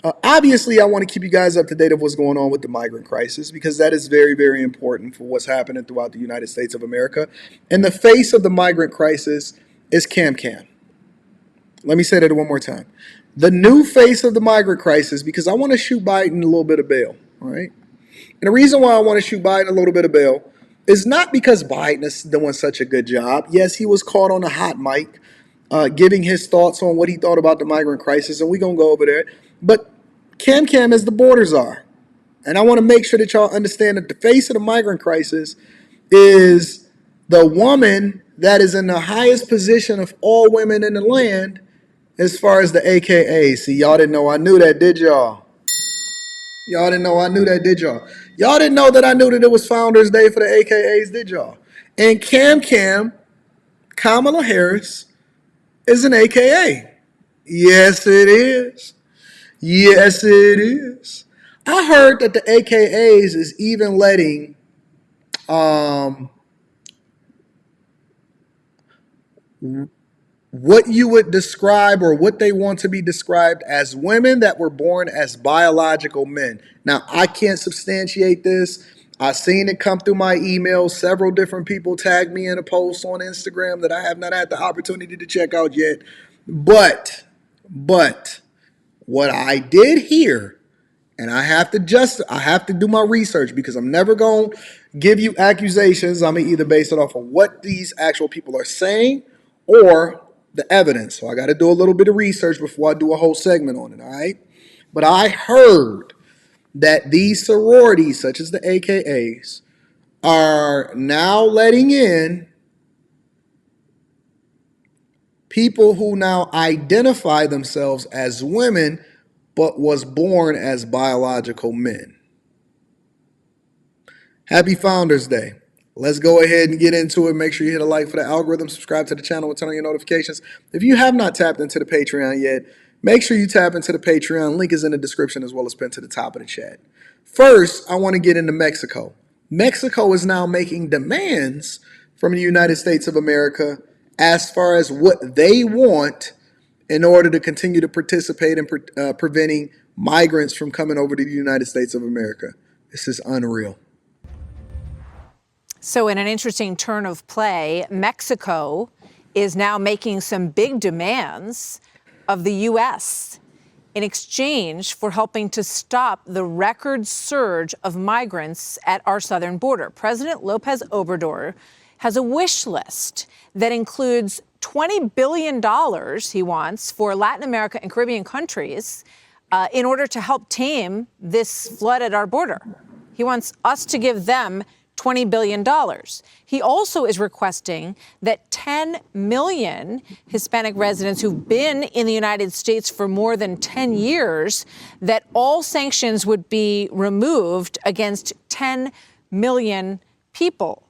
Obviously, I want to keep you guys up to date of what's going on with the migrant crisis because that is very, very important for what's happening throughout the United States of America. And the face of the migrant crisis is Cam Cam. Let me say that one more time. The new face of the migrant crisis, because I want to shoot Biden a little bit of bail, all right? And the reason why I want to shoot Biden a little bit of bail is not because Biden is doing such a good job. Yes, he was caught on a hot mic giving his thoughts on what he thought about the migrant crisis, and we're going to go over there. But Cam Cam is the border czar. And I want to make sure that y'all understand that the face of the migrant crisis is the woman that is in the highest position of all women in the land as far as the AKA. See, y'all didn't know I knew that, did y'all? Y'all didn't know I knew that, did y'all? Y'all didn't know that I knew that it was Founders Day for the AKAs, did y'all? And Cam Cam, Kamala Harris, is an AKA. Yes, it is. Yes, it is. I heard that the AKAs is even letting what you would describe or what they want to be described as women that were born as biological men. Now, I can't substantiate this. I've seen it come through my email. Several different people tagged me in a post on Instagram that I have not had the opportunity to check out yet. But what I did hear, and I have to do my research because I'm never going to give you accusations. I'm going to either base it off of what these actual people are saying or the evidence. So I got to do a little bit of research before I do a whole segment on it, all right? But I heard that these sororities, such as the AKAs, are now letting in people who now identify themselves as women but was born as biological men. Happy Founders Day. Let's go ahead and get into it. Make sure you hit a like for the algorithm, subscribe to the channel, and turn on your notifications. If you have not tapped into the Patreon yet, make sure you tap into the Patreon. Link is in the description as well as pinned to the top of the chat. First, I want to get into Mexico. Mexico is now making demands from the United States of America as far as what they want in order to continue to participate in preventing migrants from coming over to the United States of America. This is unreal. So in an interesting turn of play, Mexico is now making some big demands of the U.S. in exchange for helping to stop the record surge of migrants at our southern border. President Lopez Obrador has a wish list that includes $20 billion he wants for Latin America and Caribbean countries in order to help tame this flood at our border. He wants us to give them $20 billion. He also is requesting that 10 million Hispanic residents who've been in the United States for more than 10 years, that all sanctions would be removed against 10 million people.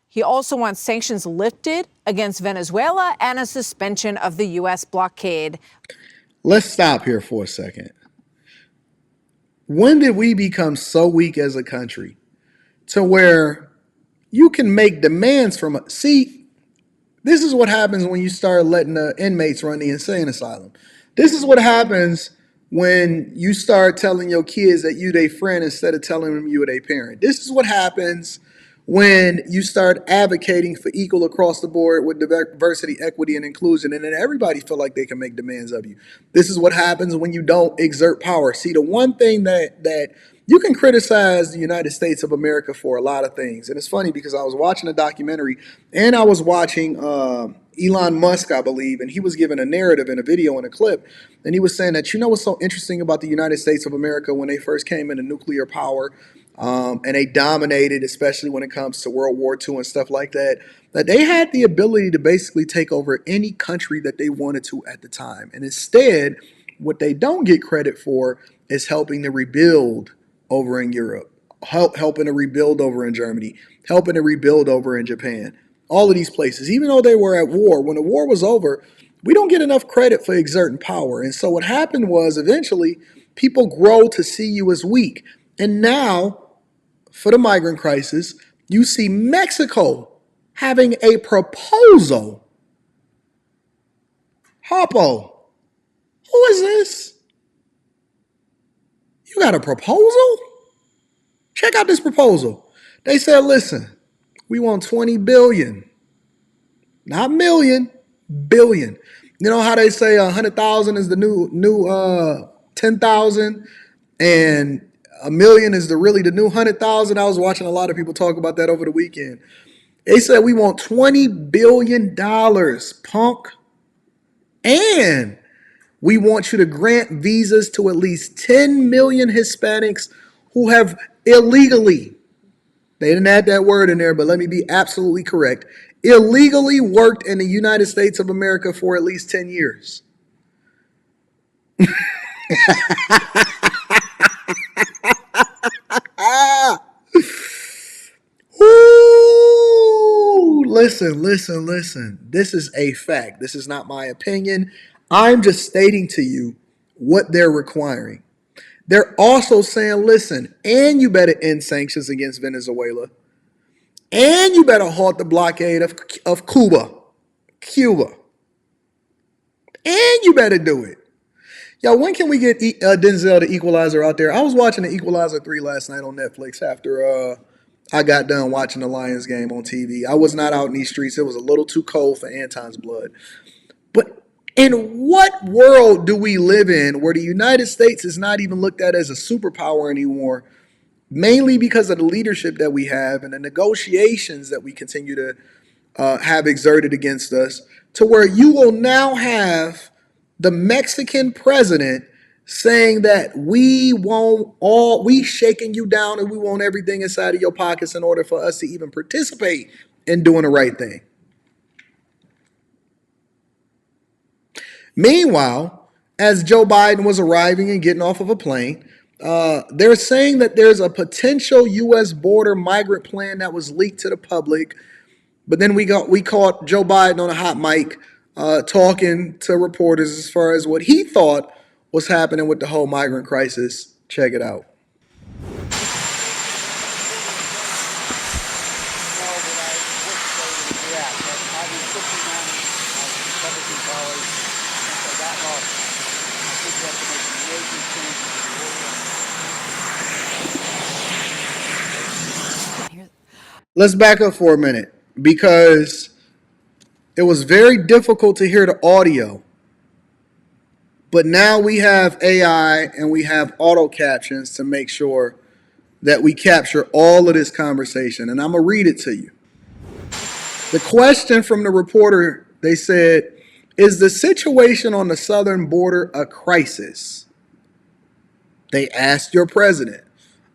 He also wants sanctions lifted against Venezuela and a suspension of the U.S. blockade. Let's stop here for a second. When did we become so weak as a country to where you can make demands from us? See, this is what happens when you start letting the inmates run the insane asylum. This is what happens when you start telling your kids that you their friend instead of telling them you their parent. This is what happens when you start advocating for equal across the board with diversity, equity, and inclusion, and then everybody feel like they can make demands of you. This is what happens when you don't exert power. See, the one thing that you can criticize the United States of America for a lot of things. And it's funny because I was watching a documentary and I was watching Elon Musk, I believe, and he was giving a narrative in a video and a clip. And he was saying that, you know what's so interesting about the United States of America when they first came into nuclear power, and they dominated, especially when it comes to World War II and stuff like that, that they had the ability to basically take over any country that they wanted to at the time. And instead, what they don't get credit for is helping to rebuild over in Europe, helping to rebuild over in Germany, helping to rebuild over in Japan. All of these places, even though they were at war, when the war was over, we don't get enough credit for exerting power. And so what happened was eventually people grow to see you as weak. And now, for the migrant crisis, you see Mexico having a proposal. Harpo, who is this? You got a proposal? Check out this proposal. They said, listen, we want 20 billion, not million, billion. You know how they say 100,000 is the new 10,000, and a million is really the new 100,000. I was watching a lot of people talk about that over the weekend. They said we want $20 billion, punk, and we want you to grant visas to at least 10 million Hispanics who have illegally, they didn't add that word in there, but let me be absolutely correct, illegally worked in the United States of America for at least 10 years. Ooh, listen. This is a fact. This is not my opinion. I'm just stating to you what they're requiring. They're also saying, listen, and you better end sanctions against Venezuela, and you better halt the blockade of Cuba, and you better do it. Yo, when can we get Denzel the Equalizer out there? I was watching the Equalizer 3 last night on Netflix after I got done watching the Lions game on TV. I was not out in these streets. It was a little too cold for Anton's blood. But in what world do we live in where the United States is not even looked at as a superpower anymore, mainly because of the leadership that we have and the negotiations that we continue to have exerted against us, to where you will now have the Mexican president saying that we shaking you down and we want everything inside of your pockets in order for us to even participate in doing the right thing. Meanwhile, as Joe Biden was arriving and getting off of a plane, they're saying that there's a potential U.S. border migrant plan that was leaked to the public. But then we caught Joe Biden on a hot mic talking to reporters as far as what he thought was happening with the whole migrant crisis. Check it out. Let's back up for a minute because it was very difficult to hear the audio. But now we have AI and we have auto captions to make sure that we capture all of this conversation. And I'm going to read it to you. The question from the reporter, they said, is the situation on the southern border a crisis? They asked your president,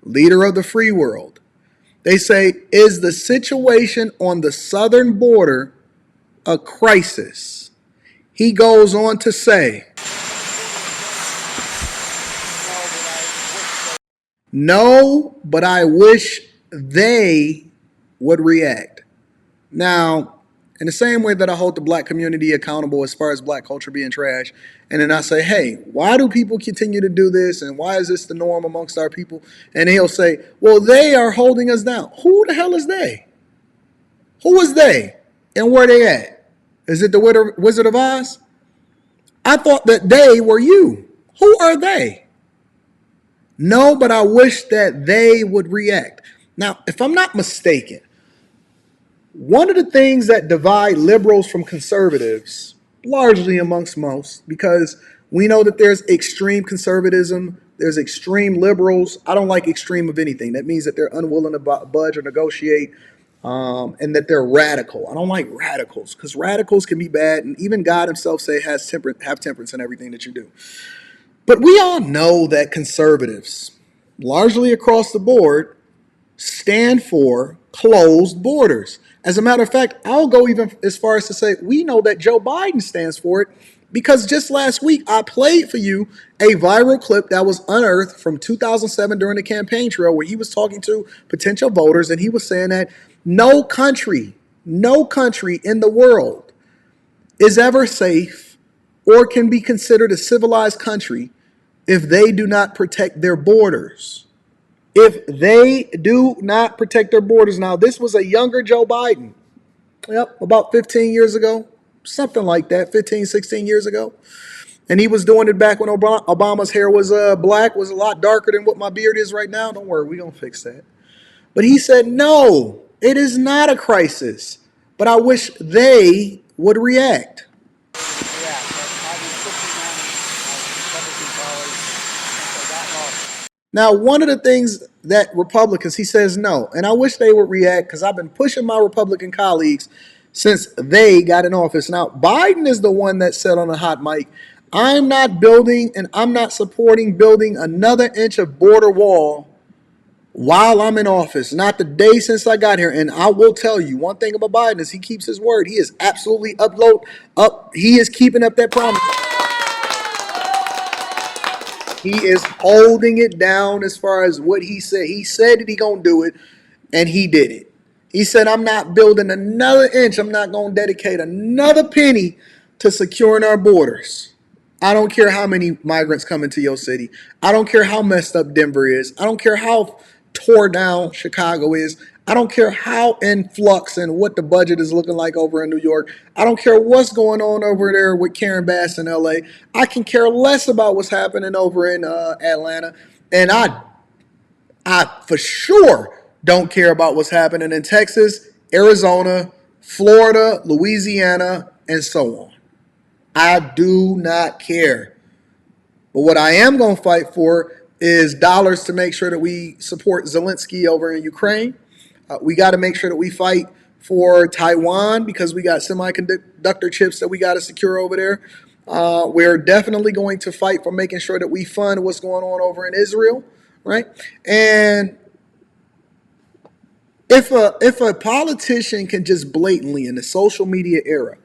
leader of the free world. They say, is the situation on the southern border a crisis? He goes on to say, no, but I wish they would react. Now, in the same way that I hold the black community accountable as far as black culture being trash, and then I say, hey, why do people continue to do this? And why is this the norm amongst our people? And he'll say, well, they are holding us down. Who the hell is they? Who is they? And where they at? Is it the Wizard of Oz? I thought that they were you. Who are they? No, but I wish that they would react. Now, if I'm not mistaken, one of the things that divide liberals from conservatives, largely amongst most, because we know that there's extreme conservatism, there's extreme liberals. I don't like extreme of anything. That means that they're unwilling to budge or negotiate, and that they're radical. I don't like radicals because radicals can be bad, and even God himself say have temperance in everything that you do. But we all know that conservatives, largely across the board, stand for closed borders. As a matter of fact, I'll go even as far as to say we know that Joe Biden stands for it because just last week I played for you a viral clip that was unearthed from 2007 during the campaign trail where he was talking to potential voters and he was saying that no country in the world is ever safe or can be considered a civilized country if they do not protect their borders. If they do not protect their borders. Now, this was a younger Joe Biden. Yep, about 15 years ago, something like that, 15, 16 years ago. And he was doing it back when Obama's hair was black, was a lot darker than what my beard is right now. Don't worry, we're going to fix that. But he said, no, it is not a crisis. But I wish they would react. Yeah, but I was pushing on Republican colleagues since I got lost. Now, one of the things that Republicans, he says no. And I wish they would react because I've been pushing my Republican colleagues since they got in office. Now, Biden is the one that said on a hot mic, I'm not building and I'm not supporting building another inch of border wall while I'm in office, not the day since I got here. And I will tell you one thing about Biden is he keeps his word. He is absolutely he is keeping up that promise. He is holding it down as far as what he said. He said that he gonna do it, and he did it. He said, I'm not building another inch. I'm not gonna dedicate another penny to securing our borders. I don't care how many migrants come into your city. I don't care how messed up Denver is. I don't care how tore down Chicago is. I don't care how in flux and what the budget is looking like over in New York. I don't care what's going on over there with Karen Bass in LA. I can care less about what's happening over in Atlanta. And I for sure don't care about what's happening in Texas, Arizona, Florida, Louisiana, and so on. I do not care. But what I am going to fight for is dollars to make sure that we support Zelensky over in Ukraine. We got to make sure that we fight for Taiwan because we got semiconductor chips that we got to secure over there. We're definitely going to fight for making sure that we fund what's going on over in Israel, right? And if a politician can just blatantly in the social media era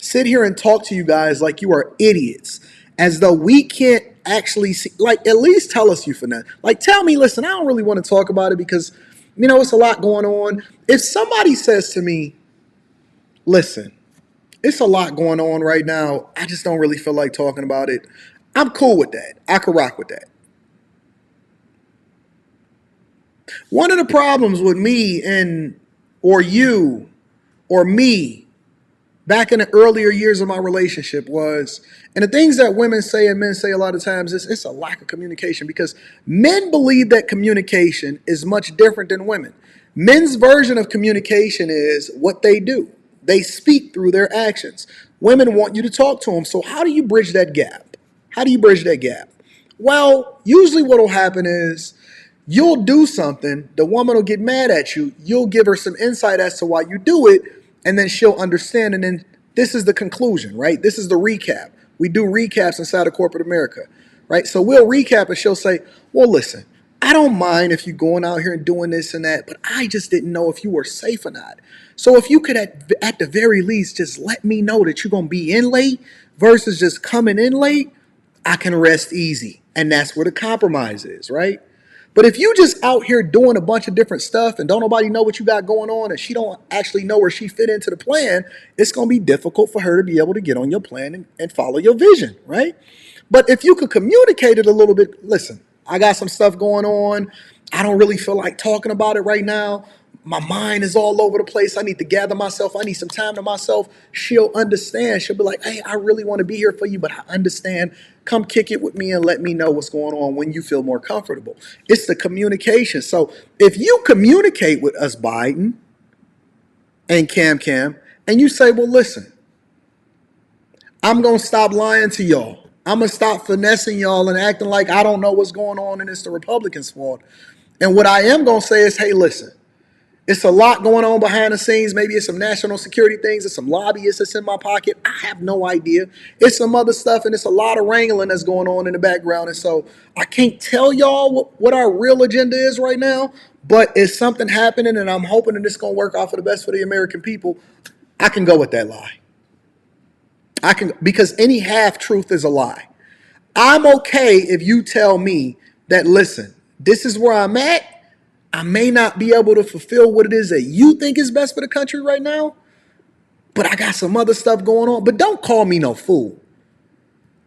sit here and talk to you guys like you are idiots, as though we can't actually see, like, at least tell us you finesse. Like, tell me, listen, I don't really want to talk about it because, it's a lot going on. If somebody says to me, listen, it's a lot going on right now, I just don't really feel like talking about it, I'm cool with that. I could rock with that. One of the problems with me or you or me back in the earlier years of my relationship was, and the things that women say and men say a lot of times is it's a lack of communication because men believe that communication is much different than women. Men's version of communication is what they do. They speak through their actions. Women want you to talk to them. So how do you bridge that gap? How do you bridge that gap? Well, usually what will happen is you'll do something, the woman will get mad at you, you'll give her some insight as to why you do it, and then she'll understand, and then this is the conclusion, right? This is the recap. We do recaps inside of corporate America, right? So we'll recap and she'll say, well, listen, I don't mind if you're going out here and doing this and that, but I just didn't know if you were safe or not. So if you could at the very least just let me know that you're going to be in late versus just coming in late, I can rest easy. And that's where the compromise is, right? But if you just out here doing a bunch of different stuff and don't nobody know what you got going on and she don't actually know where she fit into the plan, it's going to be difficult for her to be able to get on your plan and follow your vision, right? But if you could communicate it a little bit, listen, I got some stuff going on. I don't really feel like talking about it right now. My mind is all over the place. I need to gather myself. I need some time to myself. She'll understand. She'll be like, hey, I really want to be here for you, but I understand. Come kick it with me and let me know what's going on when you feel more comfortable. It's the communication. So if you communicate with us, Biden and Cam, and you say, well, listen, I'm going to stop lying to y'all. I'm going to stop finessing y'all and acting like I don't know what's going on and it's the Republicans' fault. And what I am going to say is, hey, listen, it's a lot going on behind the scenes. Maybe it's some national security things. It's some lobbyists that's in my pocket. I have no idea. It's some other stuff, and it's a lot of wrangling that's going on in the background. And so I can't tell y'all what our real agenda is right now, but it's something happening, and I'm hoping that it's going to work out for the best for the American people. I can go with that lie. Because any half-truth is a lie. I'm okay if you tell me that, listen, this is where I'm at. I may not be able to fulfill what it is that you think is best for the country right now, but I got some other stuff going on. But don't call me no fool.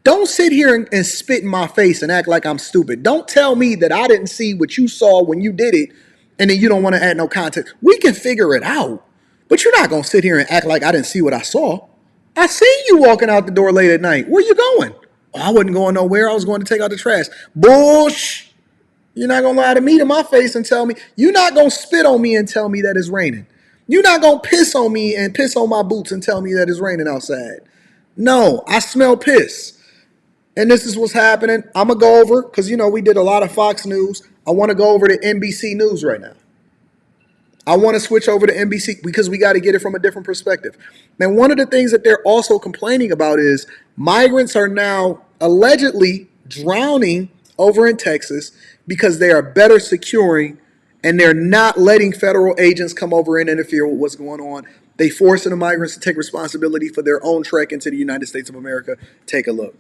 Don't sit here and spit in my face and act like I'm stupid. Don't tell me that I didn't see what you saw when you did it and then you don't want to add no context. We can figure it out, but you're not going to sit here and act like I didn't see what I saw. I seen you walking out the door late at night. Where you going? Oh, I wasn't going nowhere. I was going to take out the trash. Bullsh. You're not going to lie to me to my face and tell me. You're not going to spit on me and tell me that it's raining. You're not going to piss on me and piss on my boots and tell me that it's raining outside. No, I smell piss. And this is what's happening. I'm going to go over, because, we did a lot of Fox News. I want to go over to NBC News right now. I want to switch over to NBC because we got to get it from a different perspective. And one of the things that they're also complaining about is migrants are now allegedly drowning over in Texas because they are better securing and they're not letting federal agents come over and interfere with what's going on. They forcing the migrants to take responsibility for their own trek into the United States of America. Take a look.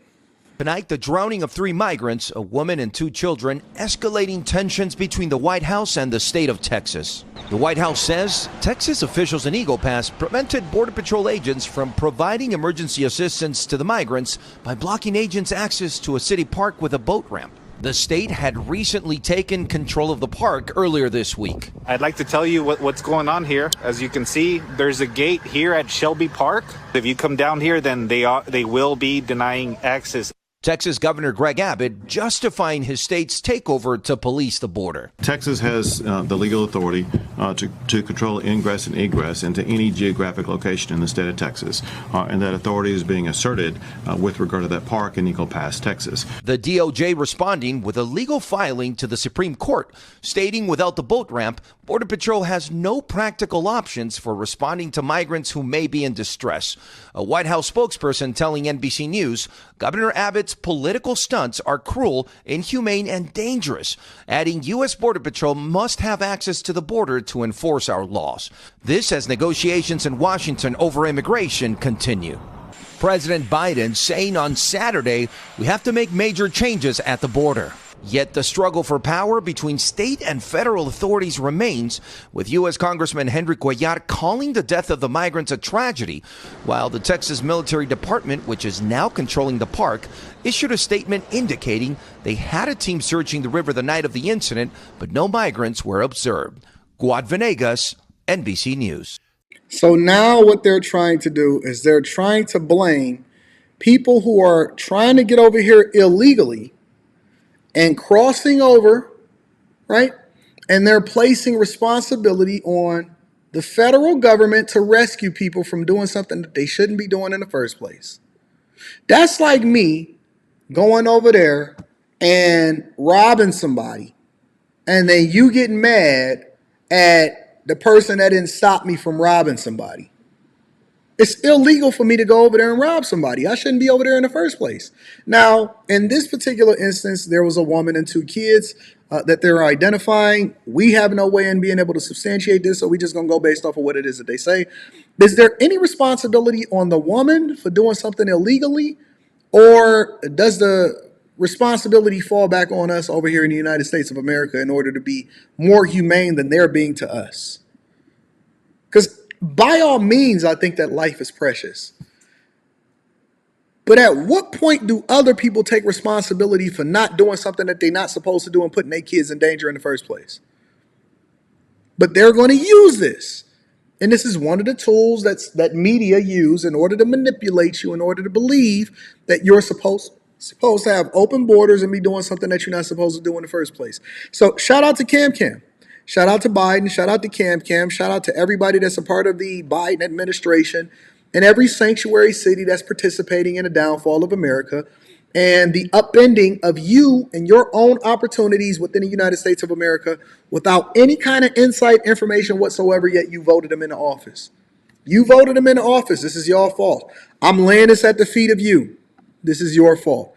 Tonight, the drowning of 3 migrants, a woman and 2 children, escalating tensions between the White House and the state of Texas. The White House says Texas officials in Eagle Pass prevented Border Patrol agents from providing emergency assistance to the migrants by blocking agents' access to a city park with a boat ramp. The state had recently taken control of the park earlier this week. I'd like to tell you what's going on here. As you can see, there's a gate here at Shelby Park. If you come down here, then they will be denying access. Texas Governor Greg Abbott justifying his state's takeover to police the border. Texas has the legal authority to control ingress and egress into any geographic location in the state of Texas, and that authority is being asserted with regard to that park in Eagle Pass, Texas. The DOJ responding with a legal filing to the Supreme Court, stating without the boat ramp, Border Patrol has no practical options for responding to migrants who may be in distress. A White House spokesperson telling NBC News, Governor Abbott's political stunts are cruel, inhumane, and dangerous, adding U.S. Border Patrol must have access to the border to enforce our laws. This as negotiations in Washington over immigration continue. President Biden saying on Saturday, we have to make major changes at the border. Yet the struggle for power between state and federal authorities remains, with U.S. Congressman Henry Cuellar calling the death of the migrants a tragedy, while the Texas Military Department, which is now controlling the park, issued a statement indicating they had a team searching the river the night of the incident, but no migrants were observed. Guad Venegas, NBC News. So now what they're trying to do is they're trying to blame people who are trying to get over here illegally and crossing over, right? And they're placing responsibility on the federal government to rescue people from doing something that they shouldn't be doing in the first place. That's like me going over there and robbing somebody, and then you getting mad at the person that didn't stop me from robbing somebody. It's illegal for me to go over there and rob somebody. I shouldn't be over there in the first place. Now, in this particular instance, there was a woman and 2 kids that they're identifying. We have no way in being able to substantiate this, so we're just going to go based off of what it is that they say. Is there any responsibility on the woman for doing something illegally, or does the responsibility fall back on us over here in the United States of America in order to be more humane than they're being to us? Because by all means, I think that life is precious. But at what point do other people take responsibility for not doing something that they're not supposed to do and putting their kids in danger in the first place? But they're going to use this. And this is one of the tools that media use in order to manipulate you, in order to believe that you're supposed to have open borders and be doing something that you're not supposed to do in the first place. So shout out to CamCam. Shout out to Biden. Shout out to CamCam. Shout out to everybody that's a part of the Biden administration and every sanctuary city that's participating in the downfall of America and the upending of you and your own opportunities within the United States of America without any kind of insight information whatsoever, yet you voted them into office. You voted them into office. This is your fault. I'm laying this at the feet of you. This is your fault.